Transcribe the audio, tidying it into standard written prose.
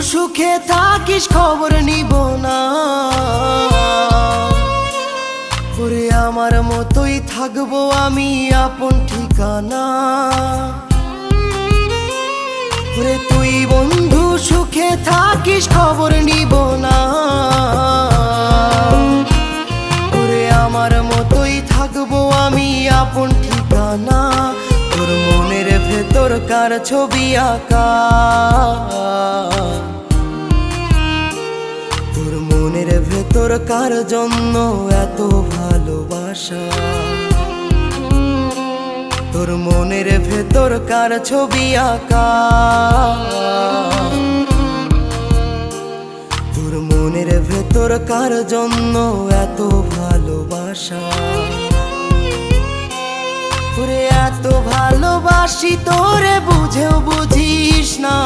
সুখে থাকিস খবর নিব না, ওরে আমার মতোই থাকবো আমি আপন ঠিকানা। ওরে তুই বন্ধু সুখে থাকিস খবর নিব না, ওরে আমার মতোই থাকবো আমি আপন ঠিকানা। তোর মনের ভেতর কার ছবি আঁকা, তোর মনের ভেতর কার জন্য এত ভালোবাসা, তোর মনের ভেতর কার ছবি আঁকা, তোর মনের ভেতর কার জন্য এত ভালোবাসা। তোরে এত ভালোবাসি তোরে বুঝেও বুঝিস না।